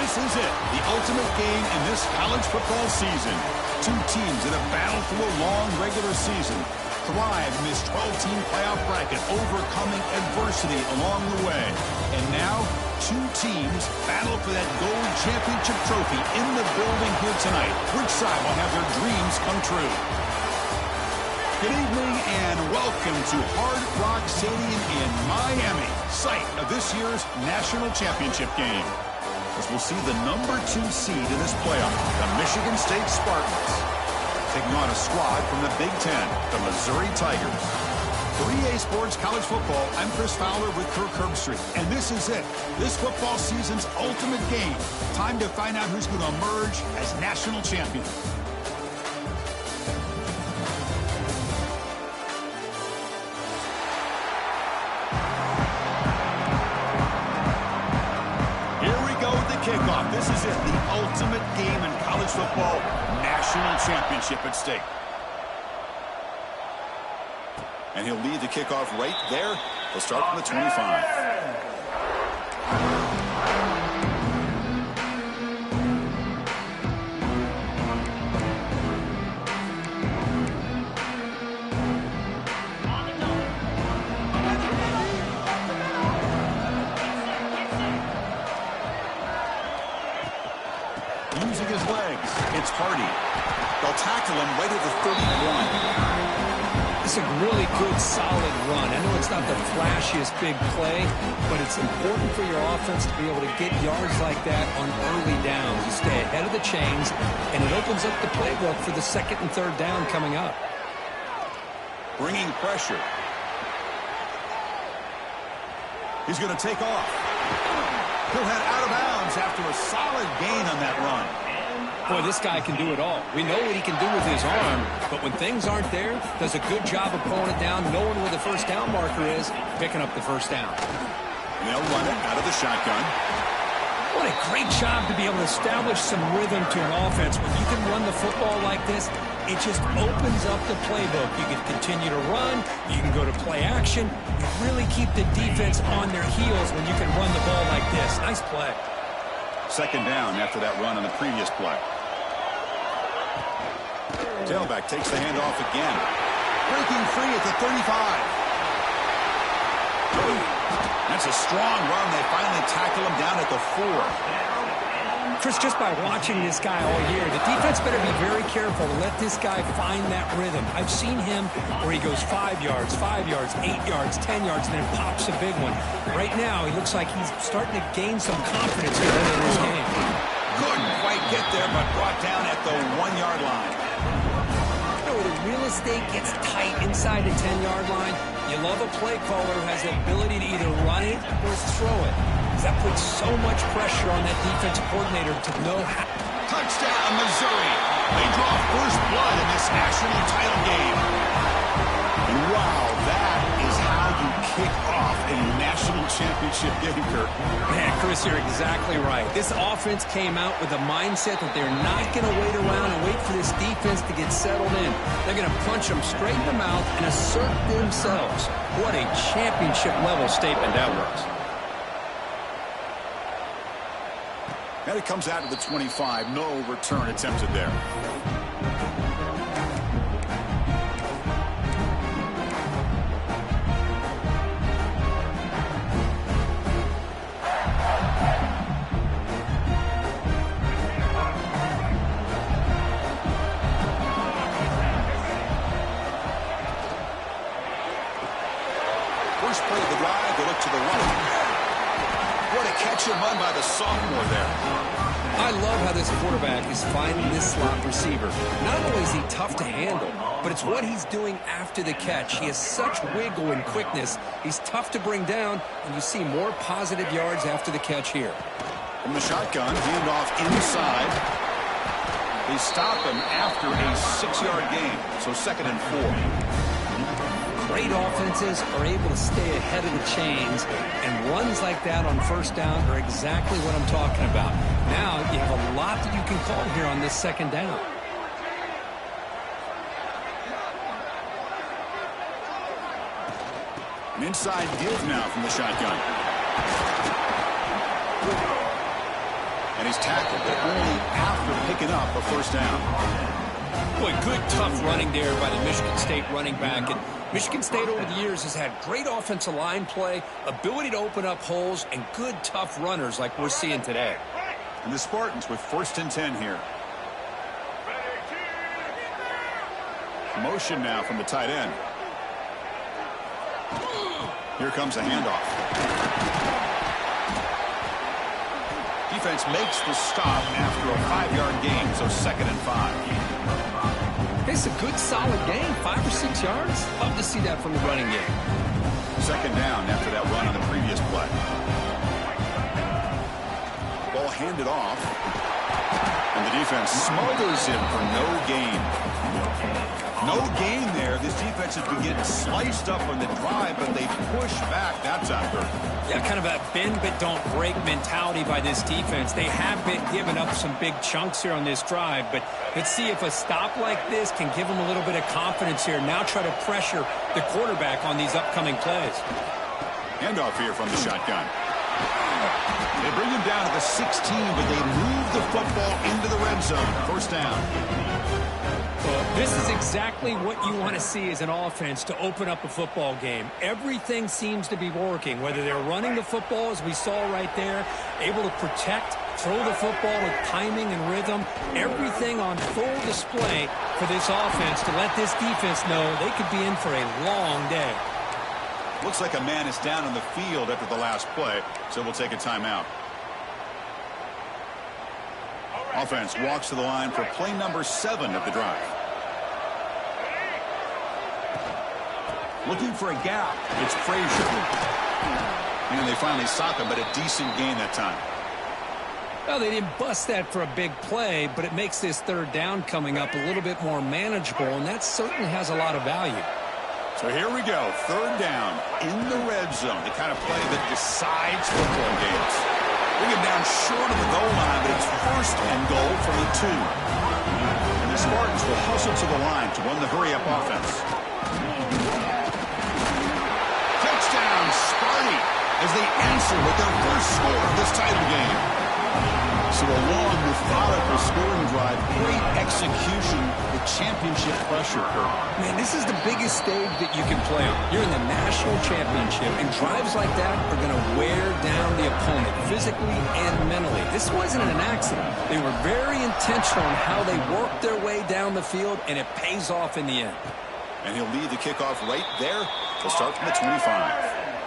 This is it, the ultimate game in this college football season. Two teams that have battled through a long regular season, thrive in this 12-team playoff bracket, overcoming adversity along the way. And now, two teams battle for that gold championship trophy in the building here tonight. Which side will have their dreams come true? Good evening and welcome to Hard Rock Stadium in Miami, site of this year's national championship game. As we'll see the number 2 seed in this playoff, the Michigan State Spartans, taking on a squad from the Big Ten, the Missouri Tigers. For EA Sports College Football, I'm Chris Fowler with Kirk Herbstreit, and this is it, this football season's ultimate game. Time to find out who's going to emerge as national champion. Kickoff. This is it, the ultimate game in college football, national championship at stake. And he'll lead the kickoff right there. He'll start from the 25. Using his legs, it's Sparty. They'll tackle him right at the 31. It's a really good, solid run. I know it's not the flashiest big play, but it's important for your offense to be able to get yards like that on early downs. You stay ahead of the chains, and it opens up the playbook for the second and third down coming up. Bringing pressure. He's going to take off. He'll head out of bounds after a solid gain on that run. Boy, this guy can do it all. We know what he can do with his arm, but when things aren't there, does a good job of pulling it down, knowing where the first down marker is, picking up the first down. They'll run it out of the shotgun. What a great job to be able to establish some rhythm to an offense. When you can run the football like this, it just opens up the playbook. You can continue to run. You can go to play action. You really keep the defense on their heels when you can run the ball like this. Nice play. Second down after that run on the previous play. Tailback takes the handoff again. Breaking free at the 35. That's a strong run. They finally tackle him down at the 4. Chris, just by watching this guy all year, the defense better be very careful to let this guy find that rhythm. I've seen him where he goes 5 yards, 8 yards, 10 yards, and then pops a big one. Right now, he looks like he's starting to gain some confidence here in this game. Couldn't quite get there, but brought down at the 1-yard line. Where the real estate gets tight inside the 10-yard line, you love a play caller who has the ability to either run it or throw it. That puts so much pressure on that defensive coordinator to know how. Touchdown, Missouri. They draw first blood in this national title game. And wow, that is how you kick off a national championship game, Kirk. Man, Chris, you're exactly right. This offense came out with a mindset that they're not going to wait around and wait for this defense to get settled in. They're going to punch them straight in the mouth and assert themselves. What a championship-level statement that was. And it comes out to the 25. No return attempted there. First play of the drive, they look to the right. What a catch and run by the sophomore there. I love how this quarterback is finding this slot receiver. Not only is he tough to handle, but it's what he's doing after the catch. He has such wiggle and quickness. He's tough to bring down, and you see more positive yards after the catch here. From the shotgun, hand off inside. They stop him after a 6-yard gain, so 2nd and 4. Great offenses are able to stay ahead of the chains, and runs like that on first down are exactly what I'm talking about. Now you have a lot that you can call here on this 2nd down. An inside give now from the shotgun. And he's tackled, but only after picking up a first down. Boy, good, tough running there by the Michigan State running back. And Michigan State over the years has had great offensive line play, ability to open up holes, and good, tough runners like we're seeing today. And the Spartans with 1st and 10 here. Motion now from the tight end. Here comes a handoff. Defense makes the stop after a 5-yard gain, so 2nd and 5. It's a good, solid gain, 5 or 6 yards. Love to see that from the running game. 2nd down after that run on the previous play. Ball handed off. And the defense smothers him for no gain. No gain there. This defense has been getting sliced up on the drive, but they push back. That's after. Yeah, kind of a bend but don't break mentality by this defense. They have been giving up some big chunks here on this drive, but let's see if a stop like this can give them a little bit of confidence here. Now try to pressure the quarterback on these upcoming plays. Handoff here from the shotgun. They bring him down to the 16, but they move the football into the red zone. 1st down. Well, this is exactly what you want to see as an offense to open up a football game. Everything seems to be working, whether they're running the football, as we saw right there, able to protect, throw the football with timing and rhythm, everything on full display for this offense to let this defense know they could be in for a long day. Looks like a man is down on the field after the last play, so we'll take a timeout. Offense walks to the line for play number 7 of the drive. Looking for a gap. It's Frazier. And they finally sock him, but a decent gain that time. Well, they didn't bust that for a big play, but it makes this 3rd down coming up a little bit more manageable, and that certainly has a lot of value. So here we go, 3rd down in the red zone, the kind of play that decides football games. Bring him down short of the goal line, but it's 1st and goal from the 2. And the Spartans will hustle to the line to run the hurry-up offense. Touchdown, Sparty, as they answer with their first score of this title game. So a long, methodical scoring drive, great execution, the championship pressure. Man, this is the biggest stage that you can play on. You're in the national championship, and drives like that are going to wear down the opponent physically and mentally. This wasn't an accident. They were very intentional in how they worked their way down the field, and it pays off in the end. And he'll lead the kickoff right there to start from the 25.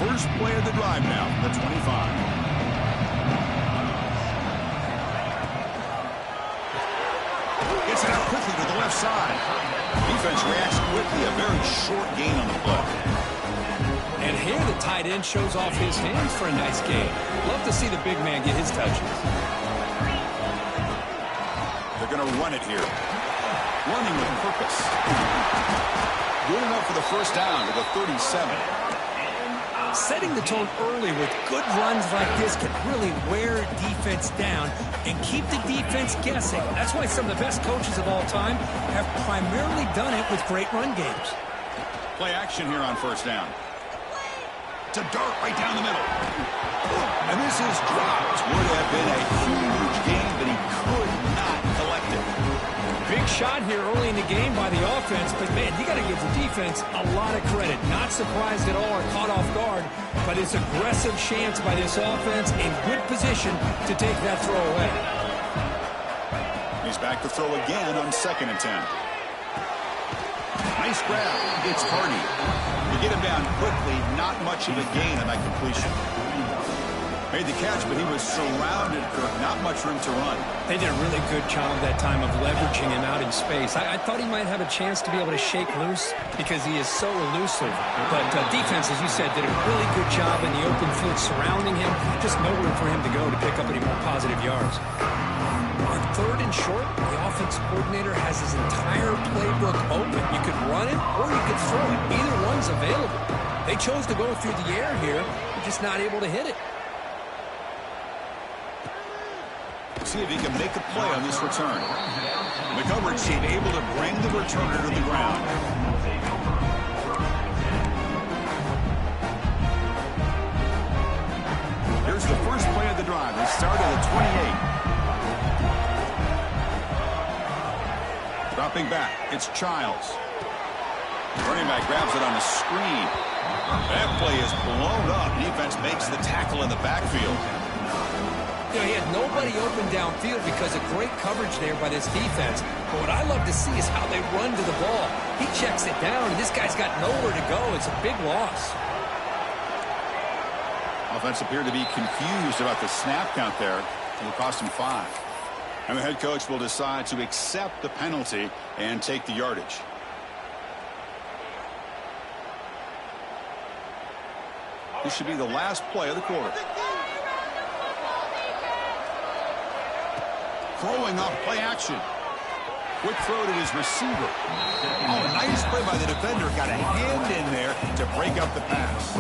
First play of the drive now from the 25. Gets it out quickly to the left side. Defense reacts quickly. A very short gain on the play. And here the tight end shows off his hands for a nice gain. Love to see the big man get his touches. They're going to run it here. Running with purpose. Good enough for the first down to the 37. Setting the tone early with good runs like this can really wear defense down and keep the defense guessing. That's why some of the best coaches of all time have primarily done it with great run games. Play action here on 1st down. To dart right down the middle. And this is dropped. Would have been a huge gain, but he could not collect it. Big shot here early in the game by the offense, but man, you got to give the defense a lot of credit. Not surprised at all or caught off guard by this aggressive chance by this offense in good position to take that throw away. He's back to throw again on 2nd and 10. Nice grab. It's Sparty. You get him down quickly, not much of a gain on that completion. Made the catch, but he was surrounded, Kirk. Not much room to run. They did a really good job that time of leveraging him out in space. I thought he might have a chance to be able to shake loose because he is so elusive. But defense, as you said, did a really good job in the open field surrounding him. Just nowhere for him to go to pick up any more positive yards. On 3rd and short, the offense coordinator has his entire playbook open. You could run it or you could throw it. Either one's available. They chose to go through the air here. They're just not able to hit it. See if he can make a play on this return. The coverage team able to bring the returner to the ground. Here's the first play of the drive. They start at the 28. Dropping back, it's Childs. Running back grabs it on the screen. That play is blown up. Defense makes the tackle in the backfield. You know, he had nobody open downfield because of great coverage there by this defense. But what I love to see is how they run to the ball. He checks it down, and this guy's got nowhere to go. It's a big loss. Offense appeared to be confused about the snap count there. It will cost him 5. And the head coach will decide to accept the penalty and take the yardage. This should be the last play of the quarter. Throwing off play action. Quick throw to his receiver. Oh, nice play by the defender. Got a hand in there to break up the pass.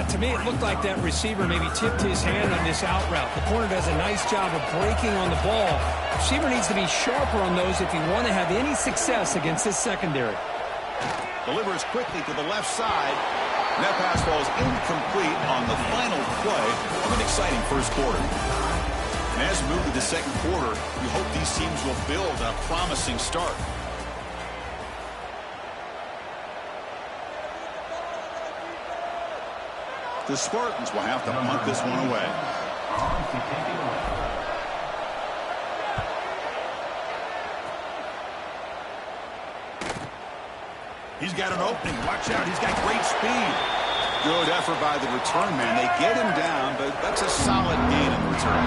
To me, it looked like that receiver maybe tipped his hand on this out route. The corner does a nice job of breaking on the ball. The receiver needs to be sharper on those if you want to have any success against this secondary. Delivers quickly to the left side. And that pass falls incomplete on the final play of an exciting first quarter. And as we move to the second quarter, we hope these teams will build a promising start. The Spartans will have to punt this one away. He's got an opening. Watch out. He's got great speed. Good effort by the return man. They get him down, but that's a solid gain in return.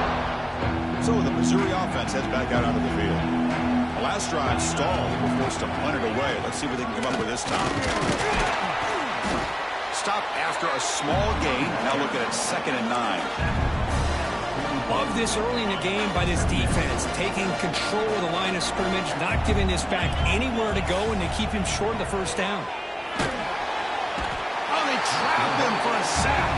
So the Missouri offense heads back out onto the field. The last drive stalled. They were forced to punt it away. Let's see what they can come up with this time. Stop after a small gain. Now look at it, 2nd and 9. Love this early in the game by this defense, taking control of the line of scrimmage, not giving this back anywhere to go, and to keep him short of the first down. Oh, they trapped him for a sack.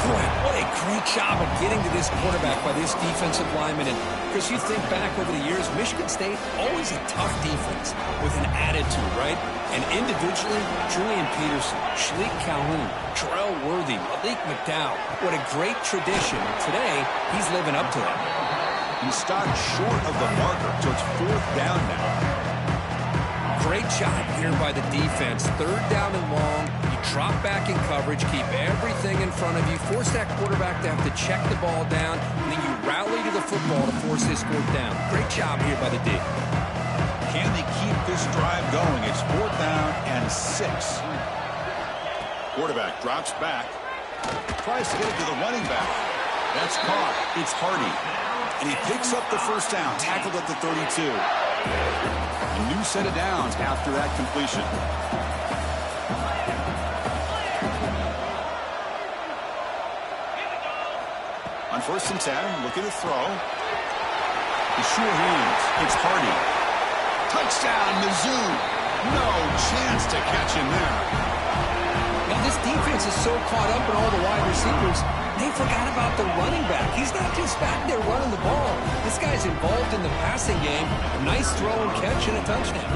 Boy, what a great job of getting to this quarterback by this defensive lineman. And because you think back over the years, Michigan State, always a tough defense with an attitude, right? And individually, Julian Peterson, Shalik Calhoun, Terrell Worthy, Malik McDowell. What a great tradition. Today, he's living up to that. He stopped short of the marker, so it's 4th down now. Great job here by the defense. 3rd down and long. You drop back in coverage, keep everything in front of you, force that quarterback to have to check the ball down, and then you rally to the football to force this 4th down. Great job here by the D. Can they keep this drive going? It's 4th down and 6. Quarterback drops back. Tries to get it to the running back. That's caught. It's Hardy. And he picks up the first down. Tackled at the 32. A new set of downs after that completion. On 1st and 10, looking to throw. The sure hands. It's Hardy. Touchdown, Mizzou. No chance to catch him there. Now, this defense is so caught up in all the wide receivers, they forgot about the running back. He's not just back there running the ball. This guy's involved in the passing game. A nice throw and catch and a touchdown.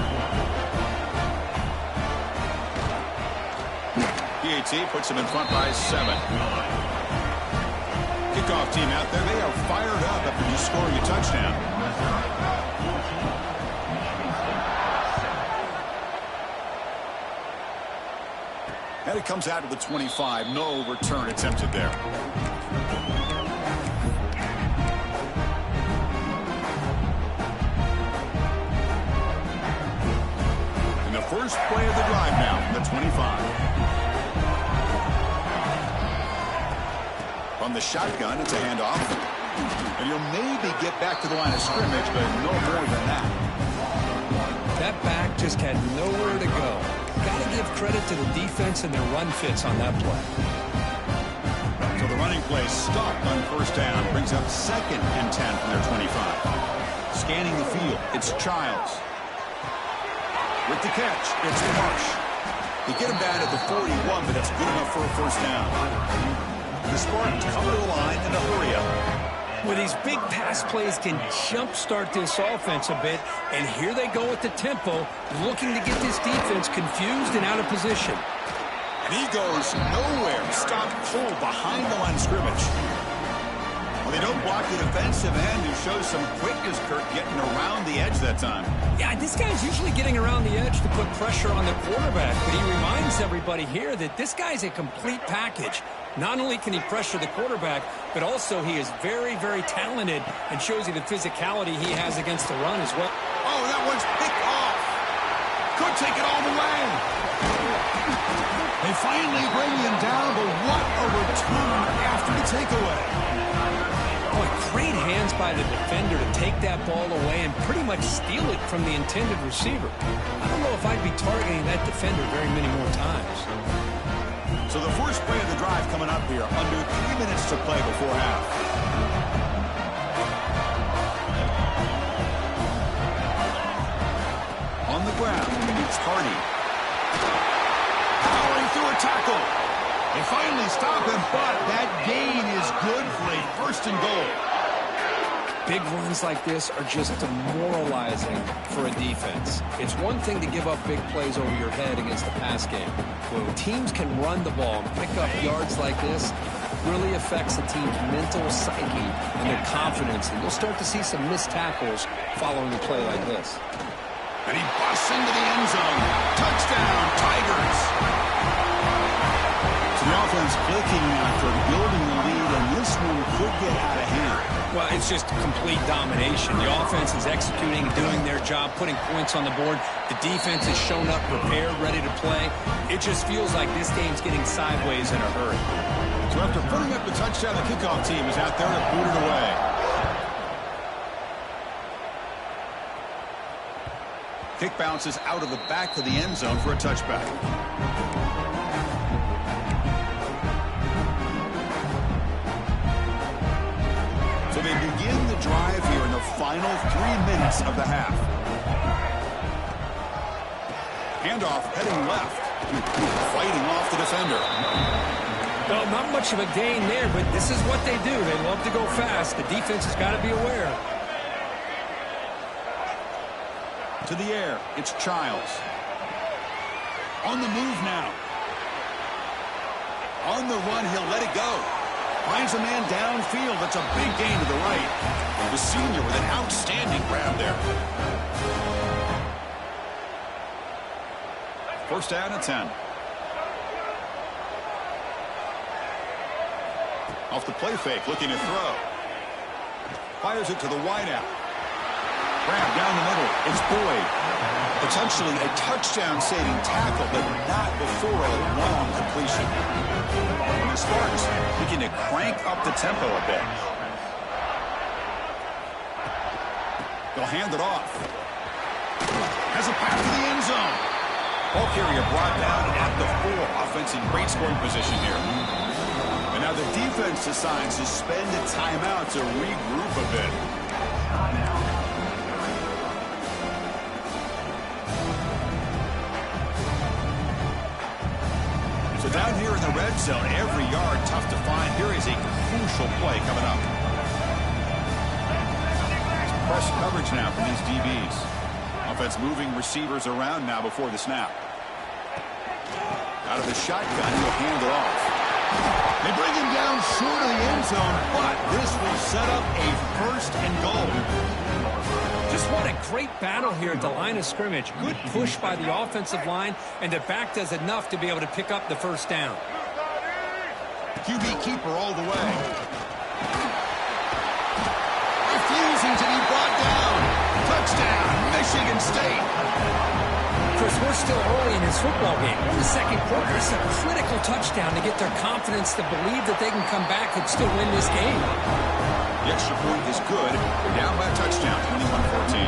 PAT puts him in front by 7. Kickoff team out there. They are fired up after just scoring a touchdown. And it comes out of the 25. No return attempted there. And the first play of the drive now from the 25. From the shotgun, it's a handoff. And you'll maybe get back to the line of scrimmage, but no more than that. That back just had nowhere to go. Got to give credit to the defense and their run fits on that play. So the running play stopped on 1st down. Brings up 2nd and 10 from their 25. Scanning the field, it's Childs. With the catch, it's Marsh. They get him down at the 41, but that's good enough for a 1st down. The Spartans come to the line in a hurry up. Well, these big pass plays can jumpstart this offense a bit, and here they go at the tempo, looking to get this defense confused and out of position. And he goes nowhere. Stopped cold behind the line of scrimmage. Well, they don't block the defensive end, who shows some quickness, Kurt, getting around the edge that time. Yeah, this guy's usually getting around the edge to put pressure on the quarterback, but he reminds everybody here that this guy's a complete package. Not only can he pressure the quarterback, but also he is very, very talented and shows you the physicality he has against the run as well. Oh, that one's picked off. Could take it all the way. They finally bring him down, but what a return after the takeaway. Boy, great hands by the defender to take that ball away and pretty much steal it from the intended receiver. I don't know if I'd be targeting that defender very many more times. So the first play of the drive coming up here, under 3 minutes to play before half. On the ground, it's Sparty. Powering through a tackle. They finally stop him, but that gain is good for a first and goal. Big runs like this are just demoralizing for a defense. It's one thing to give up big plays over your head against the pass game. When teams can run the ball and pick up yards like this, it really affects the team's mental psyche and their confidence. And you'll start to see some missed tackles following a play like this. And he busts into the end zone. Touchdown, Tigers. So the offense clicking after building the lead, and this one could get out of hand. Well, it's just complete domination. The offense is executing, doing their job, putting points on the board. The defense has shown up, prepared, ready to play. It just feels like this game's getting sideways in a hurry. So after putting up the touchdown, the kickoff team is out there to boot it away. Kick bounces out of the back of the end zone for a touchback. So they begin the drive here in the final 3 minutes of the half. Handoff heading left. Fighting off the defender. Well, not much of a gain there, but this is what they do. They love to go fast. The defense has got to be aware. To the air, it's Childs. On the move now. On the run, he'll let it go. Finds a man downfield. That's a big gain to the right. The senior with an outstanding grab there. First down at 10. Off the play fake, looking to throw. Fires it to the wideout. Grab down the middle. It's Boyd. Potentially a touchdown-saving tackle, but not before a long completion. And the Spartans looking to crank up the tempo a bit. They'll hand it off. Has a pass to the end zone. Ball carrier brought down at the 4. Offense in great scoring position here. And now the defense decides to spend a timeout to regroup a bit. So down here in the red zone, every yard tough to find. Here is a crucial play coming up. Press coverage now from these DBs. Offense moving receivers around now before the snap. Out of the shotgun, he'll hand it off. They bring him down short of the end zone, but this will set up a first and goal. Just what a great battle here at the line of scrimmage. Good push by the offensive line, and the back does enough to be able to pick up the first down. QB keeper all the way. Refusing to be brought down. Touchdown, Michigan State. Chris, we're still early in this football game. We're in the second quarter. It's a critical touchdown to get their confidence to believe that they can come back and still win this game. The extra point is good. They're down by a touchdown, 21-14.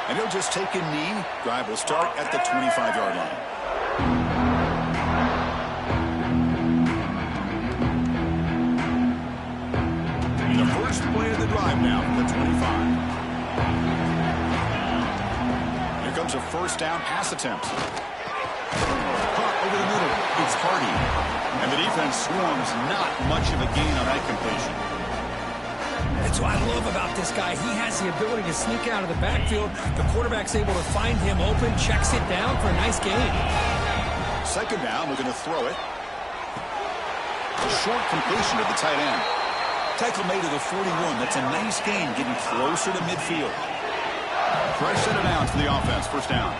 And he'll just take a knee. Drive will start at the 25-yard line. The first play of the drive now from the 25. Here comes a first down pass attempt. Caught over the middle. It's Sparty. And the defense swarms. Not much of a gain on that completion. That's what I love about this guy. He has the ability to sneak out of the backfield. The quarterback's able to find him open, checks it down for a nice gain. Second down, we're going to throw it. A short completion to the tight end. Tackle made to the 41. That's a nice gain, getting closer to midfield. Fresh set of downs for the offense. First down.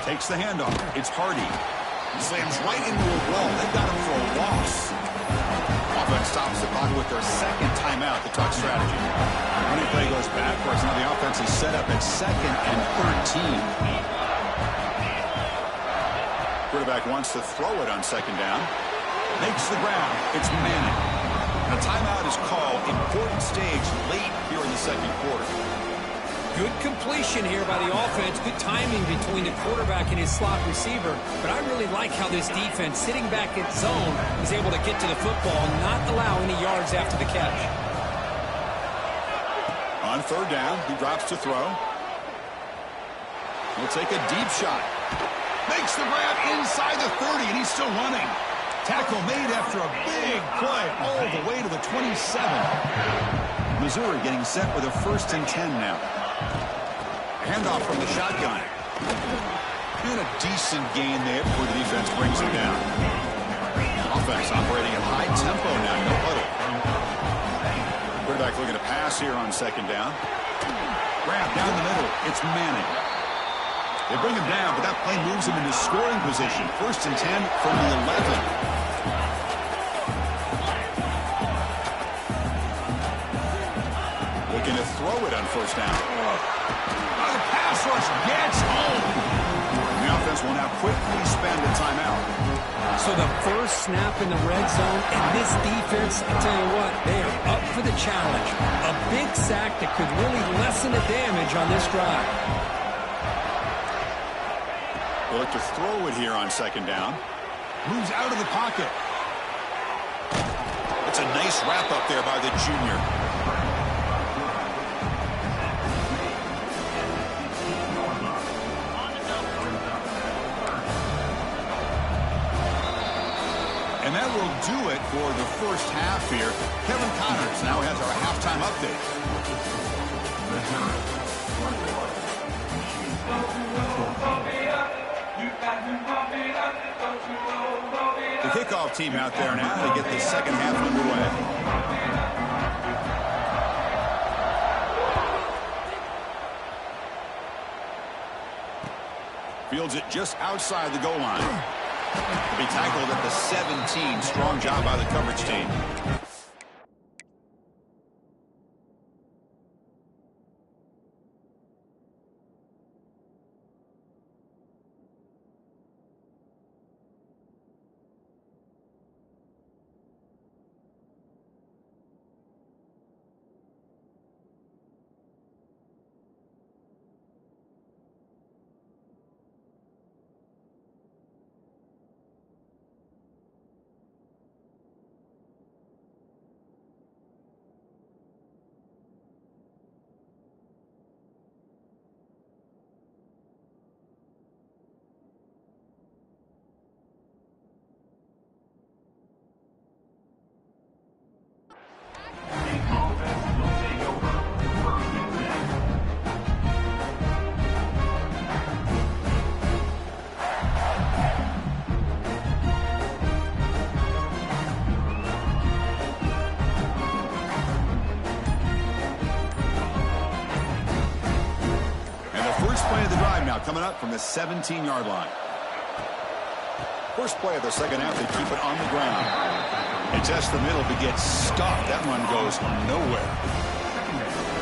Takes the handoff. It's Hardy. He slams right into a wall. They got him for a loss. Offense stops the clock with their second timeout to talk strategy. Running play goes backwards. Now the offense is set up at 2nd and 13. Quarterback wants to throw it on 2nd down. Makes the grab. It's Manning. A timeout is called. Important stage late here in the 2nd quarter. Good completion here by the offense. Good timing between the quarterback and his slot receiver. But I really like how this defense, sitting back in zone, is able to get to the football and not allow any yards after the catch. On 3rd down, he drops to throw. He'll take a deep shot. Makes the grab inside the 30, and he's still running. Tackle made after a big play all the way to the 27. Missouri getting set with a 1st and 10 now. Handoff from the shotgun. And a decent gain there before the defense brings him down. Offense operating at high tempo now. No huddle. Quarterback looking to pass here on 2nd down. Grab down the middle. It's Manning. They bring him down, but that play moves him into scoring position. 1st and 10 from the 11. Looking to throw it on 1st down. The pass rush gets home. The offense will now quickly spend a timeout. So the first snap in the red zone, and this defense, I tell you what, they are up for the challenge. A big sack that could really lessen the damage on this drive. They'll look to throw it here on 2nd down. Moves out of the pocket. That's a nice wrap up there by the junior. And that will do it for the first half here. Kevin Connors now has our halftime update. The kickoff team out there now to get the second half underway. Fields it just outside the goal line. To be tackled at the 17. Strong job by the coverage team. Coming up from the 17-yard line. First play of the second half, they keep it on the ground. They test the middle to get stopped. That one goes nowhere.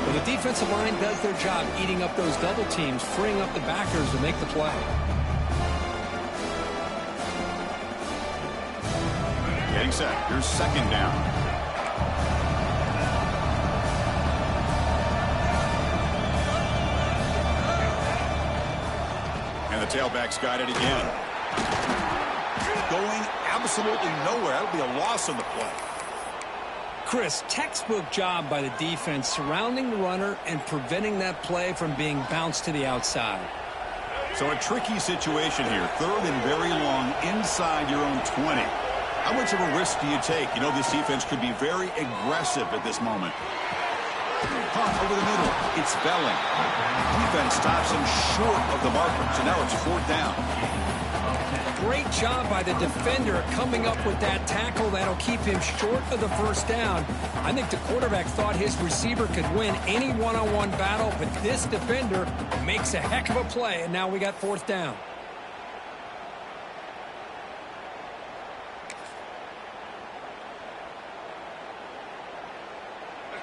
Well, the defensive line does their job eating up those double teams, freeing up the backers to make the play. Getting set. Here's 2nd down. The tailback's got it again. Going absolutely nowhere. That'll be a loss on the play. Chris, textbook job by the defense surrounding the runner and preventing that play from being bounced to the outside. So a tricky situation here. 3rd and very long inside your own 20. How much of a risk do you take? You know this defense could be very aggressive at this moment. Caught over the middle. It's Belling. Defense stops him short of the marker, so now it's 4th down. Great job by the defender coming up with that tackle that'll keep him short of the 1st down. I think the quarterback thought his receiver could win any one-on-one battle, but this defender makes a heck of a play, and now we got 4th down.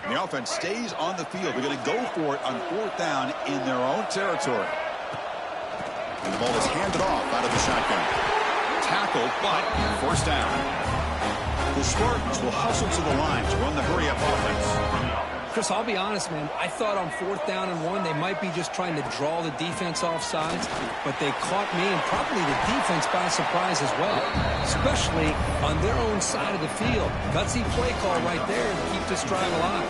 The offense stays on the field. They're going to go for it on 4th down in their own territory. And the ball is handed off out of the shotgun. Tackled, but 1st down. The Spartans will hustle to the line to run the hurry-up offense. Chris, I'll be honest, man. I thought on 4th down and 1, they might be just trying to draw the defense off sides, but they caught me and probably the defense by surprise as well, especially on their own side of the field. Gutsy play call right there to keep this drive alive.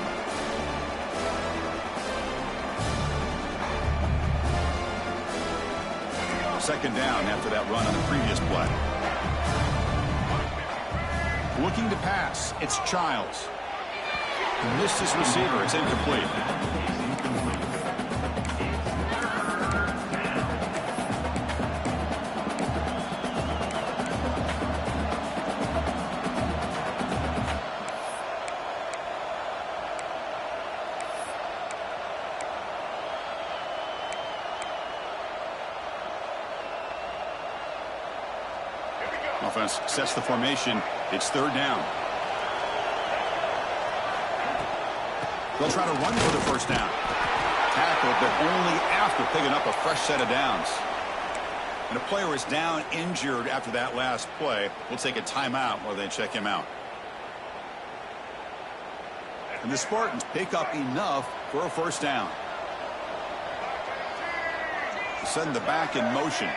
Second down after that run on the previous play. Looking to pass. It's Childs. Missed his receiver. It's incomplete. Offense sets the formation. It's 3rd down. They'll try to run for the 1st down. Tackled, but only after picking up a fresh set of downs. And a player is down injured after that last play. We'll take a timeout while they check him out. And the Spartans pick up enough for a 1st down. Send the back in motion.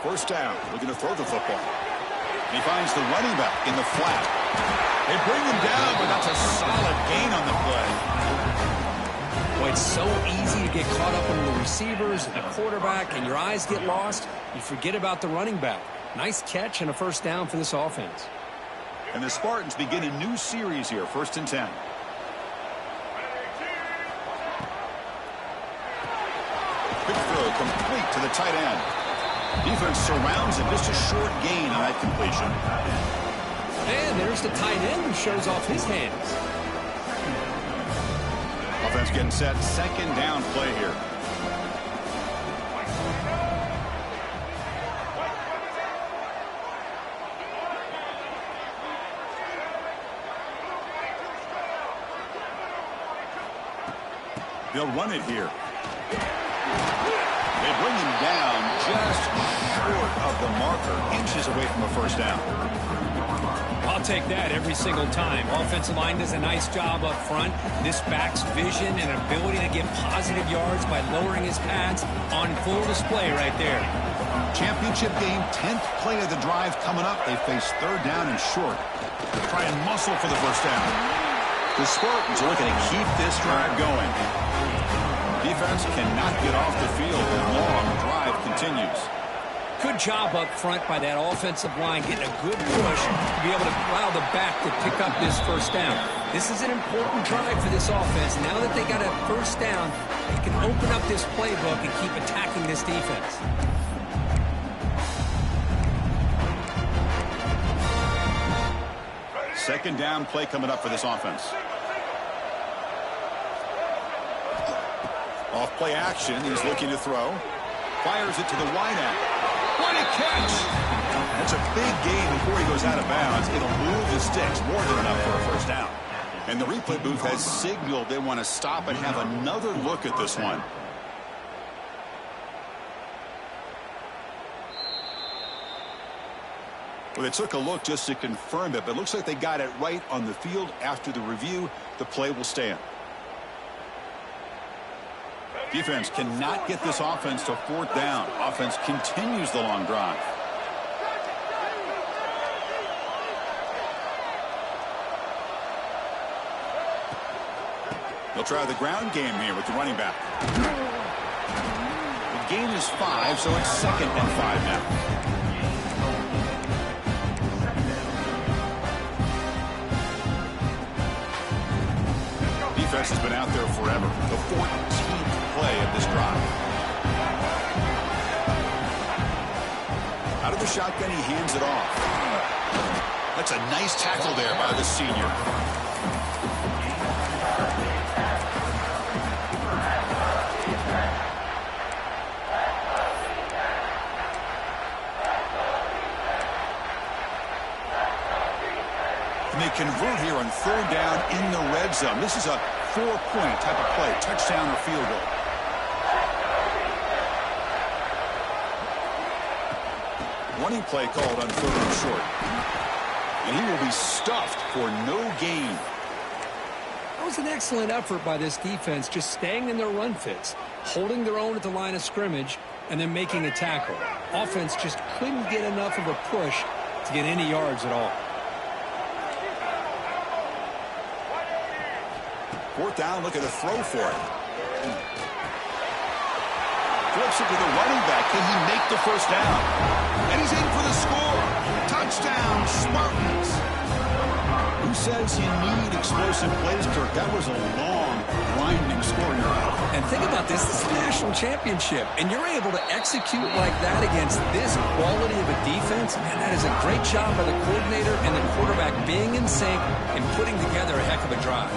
1st down, looking to throw the football. He finds the running back in the flat. They bring him down, but that's a solid gain on the play. Boy, it's so easy to get caught up in the receivers, the quarterback, and your eyes get lost. You forget about the running back. Nice catch and a 1st down for this offense. And the Spartans begin a new series here, 1st and 10. Quick throw complete to the tight end. Defense surrounds him. Just a short gain on that completion. And there's the tight end who shows off his hands. Offense getting set. 2nd down play here. They'll run it here. They bring him down just short of the marker, inches away from a 1st down. I'll take that every single time. Offensive line does a nice job up front. This back's vision and ability to get positive yards by lowering his pads on full display right there. Championship game, 10th play of the drive coming up. They face 3rd down and short. Try and muscle for the 1st down. The Spartans are looking to keep this drive going. Defense cannot get off the field. The long drive continues. Good job up front by that offensive line, getting a good push to be able to allow the back to pick up this 1st down. This is an important drive for this offense. Now that they got a 1st down, they can open up this playbook and keep attacking this defense. Second down play coming up for this offense. Off play action, he's looking to throw. Fires it to the wideout. What a catch! That's a big gain before he goes out of bounds. It'll move the sticks, more than enough for a 1st down. And the replay booth has signaled they want to stop and have another look at this one. Well, they took a look just to confirm it, but it looks like they got it right on the field. After the review, the play will stand. Defense cannot get this offense to 4th down. Offense continues the long drive. They'll try the ground game here with the running back. The gain is 5, so it's 2nd and 5 now. defense has been out there forever. The 14th play of this drive. Out of the shotgun, he hands it off. That's a nice tackle there by the senior. And they convert here on third down in the red zone. This is a 4-point type of play, touchdown or field goal. Running play called on third and short. And he will be stuffed for no gain. That was an excellent effort by this defense, just staying in their run fits, holding their own at the line of scrimmage, and then making a tackle. Offense just couldn't get enough of a push to get any yards at all. Fourth down, look at a throw for it. Flips it to the running back. Can he make the first down? And he's in for the score. Touchdown, Spartans. Who says you need explosive plays, Kirk? That was a long, grinding score you're out. And think about this. This is a national championship, and you're able to execute like that against this quality of a defense. Man, that is a great job by the coordinator and the quarterback being in sync and putting together a heck of a drive.